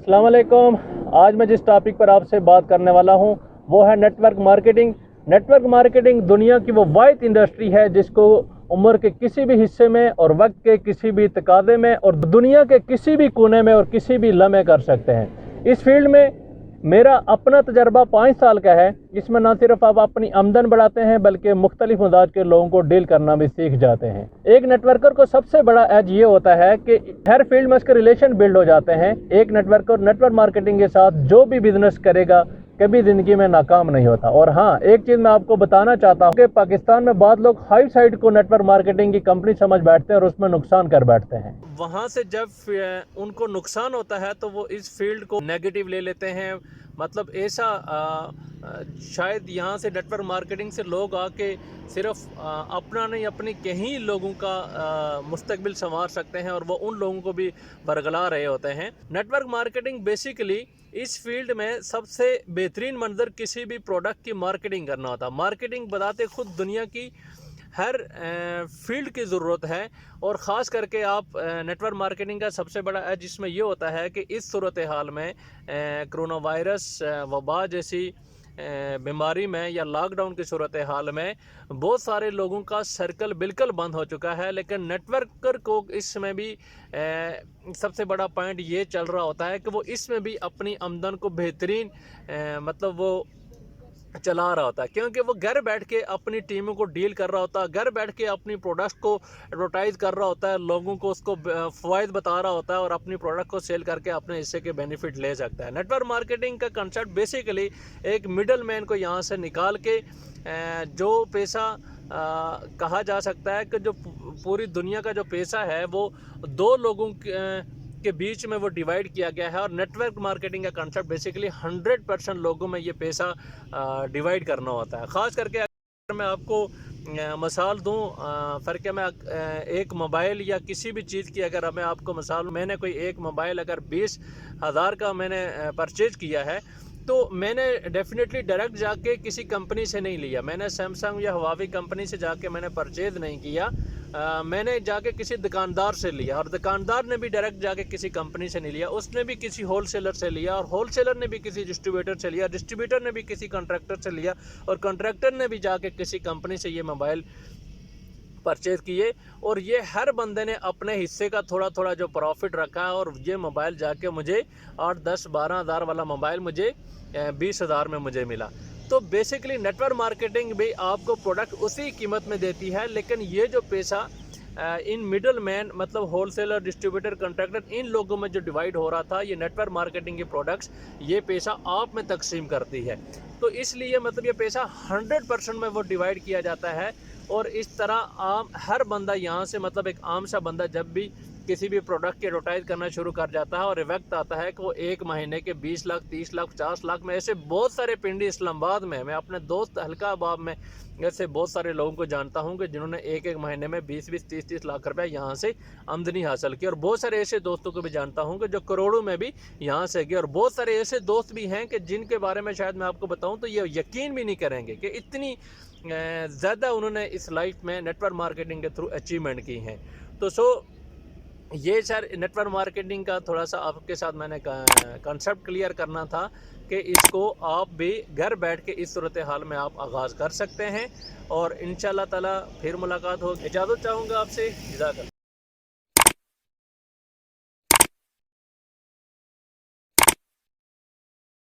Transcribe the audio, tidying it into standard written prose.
अस्सलाम वालेकुम। आज मैं जिस टॉपिक पर आपसे बात करने वाला हूं वो है नेटवर्क मार्केटिंग। नेटवर्क मार्केटिंग दुनिया की वो वाहिद इंडस्ट्री है जिसको उम्र के किसी भी हिस्से में और वक्त के किसी भी तकादे में और दुनिया के किसी भी कोने में और किसी भी लम्हे कर सकते हैं। इस फील्ड में मेरा अपना तजर्बा 5 साल का है। इसमें ना सिर्फ आप अपनी आमदन बढ़ाते हैं बल्कि मुख्तलिफ मजाज के लोगों को डील करना भी सीख जाते हैं। एक नेटवर्कर को सबसे बड़ा एज ये होता है कि हर फील्ड में उसके रिलेशन बिल्ड हो जाते हैं। एक नेटवर्कर नेटवर्क मार्केटिंग के साथ जो भी बिजनेस करेगा कभी ज़िंदगी में नाकाम नहीं होता। और हाँ, एक चीज़ मैं आपको बताना चाहता हूँ कि पाकिस्तान में बाद लोग हाई साइड को नेटवर्क मार्केटिंग की कंपनी समझ बैठते हैं और उसमें नुकसान कर बैठते हैं। वहाँ से जब उनको नुकसान होता है तो वो इस फील्ड को नेगेटिव ले लेते हैं। मतलब ऐसा शायद यहाँ से नेटवर्क मार्केटिंग से लोग आके सिर्फ अपना नहीं अपनी कहीं लोगों का मुस्तकबिल संवार सकते हैं और वो उन लोगों को भी बरगला रहे होते हैं। नेटवर्क मार्केटिंग बेसिकली इस फील्ड में सबसे बेहतरीन मंजर किसी भी प्रोडक्ट की मार्केटिंग करना होता है। मार्केटिंग बताते खुद दुनिया की हर फील्ड की ज़रूरत है और ख़ास करके आप नेटवर्क मार्केटिंग का सबसे बड़ा एज इसमें ये होता है कि इस सूरत हाल में कोरोना वायरस वबा जैसी बीमारी में या लॉकडाउन की सूरत हाल में बहुत सारे लोगों का सर्कल बिल्कुल बंद हो चुका है। लेकिन नेटवर्कर को इसमें भी सबसे बड़ा पॉइंट ये चल रहा होता है कि वो इसमें भी अपनी आमदन को बेहतरीन मतलब वो चला रहा होता है, क्योंकि वो घर बैठ के अपनी टीमों को डील कर रहा होता है, घर बैठ के अपनी प्रोडक्ट को एडवर्टाइज कर रहा होता है, लोगों को उसको फ़वाइद बता रहा होता है और अपनी प्रोडक्ट को सेल करके अपने हिस्से के बेनिफिट ले सकता है। नेटवर्क मार्केटिंग का कंसेप्ट बेसिकली एक मिडल मैन को यहाँ से निकाल के जो पैसा कहा जा सकता है कि जो पूरी दुनिया का जो पैसा है वो दो लोगों के बीच में वो डिवाइड किया गया है। और नेटवर्क मार्केटिंग का कंसेप्ट बेसिकली 100% लोगों में ये पैसा डिवाइड करना होता है। ख़ास करके अगर मैं आपको मिसाल दूँ, फ़र्क है, मैं एक मोबाइल या किसी भी चीज़ की अगर मैं आपको मिसाल, मैंने कोई एक मोबाइल अगर 20,000 का मैंने परचेज किया है तो मैंने डेफिनेटली डायरेक्ट जाके किसी कंपनी से नहीं लिया। मैंने सैमसंग या हुआवी कंपनी से जाके मैंने परचेज नहीं किया। मैंने जाके किसी दुकानदार से लिया और दुकानदार ने भी डायरेक्ट जाके किसी कंपनी से नहीं लिया, उसने भी किसी होलसेलर से लिया और होलसेलर ने भी किसी डिस्ट्रीब्यूटर से लिया, डिस्ट्रीब्यूटर ने भी किसी कॉन्ट्रैक्टर से लिया और कॉन्ट्रैक्टर ने भी जाके किसी कंपनी से ये मोबाइल परचेज़ किए। और ये हर बंदे ने अपने हिस्से का थोड़ा थोड़ा जो प्रॉफिट रखा है और ये मोबाइल जाके मुझे 8, 10, 12 हज़ार वाला मोबाइल मुझे 20,000 में मुझे मिला। तो बेसिकली नेटवर्क मार्केटिंग भी आपको प्रोडक्ट उसी कीमत में देती है, लेकिन ये जो पैसा इन मिडल मैन मतलब होलसेलर, डिस्ट्रीब्यूटर, कॉन्ट्रैक्टर, इन लोगों में जो डिवाइड हो रहा था, ये नेटवर्क मार्केटिंग के प्रोडक्ट्स ये पैसा आप में तकसीम करती है। तो इसलिए मतलब ये पैसा 100% में वो डिवाइड किया जाता है। और इस तरह आम हर बंदा यहाँ से मतलब एक आम सा बंदा जब भी किसी भी प्रोडक्ट की एडवर्टाइज करना शुरू कर जाता है और वक्त आता है कि वो एक महीने के 20 लाख, 30 लाख, 50 लाख में, ऐसे बहुत सारे पिंडी इस्लामाबाद में, मैं अपने दोस्त हल्का बाब में ऐसे बहुत सारे लोगों को जानता हूं कि जिन्होंने एक एक महीने में 20-20, 30-30 लाख रुपए यहाँ से आमदनी हासिल की। और बहुत सारे ऐसे दोस्तों को भी जानता हूँ कि जो करोड़ों में भी यहाँ से गए। और बहुत सारे ऐसे दोस्त भी हैं कि जिनके बारे में शायद मैं आपको बताऊँ तो ये यकीन भी नहीं करेंगे कि इतनी ज़्यादा उन्होंने इस लाइफ में नेटवर्क मार्केटिंग के थ्रू अचीवमेंट की हैं। तो ये सर नेटवर्क मार्केटिंग का थोड़ा सा आपके साथ मैंने कंसेप्ट क्लियर करना था कि इसको आप भी घर बैठ के इस सूरत हाल में आप आगाज़ कर सकते हैं। और इंशाल्लाह ताला फिर मुलाकात होगी। इजाज़त चाहूँगा आपसे। जज़ाकल्लाह।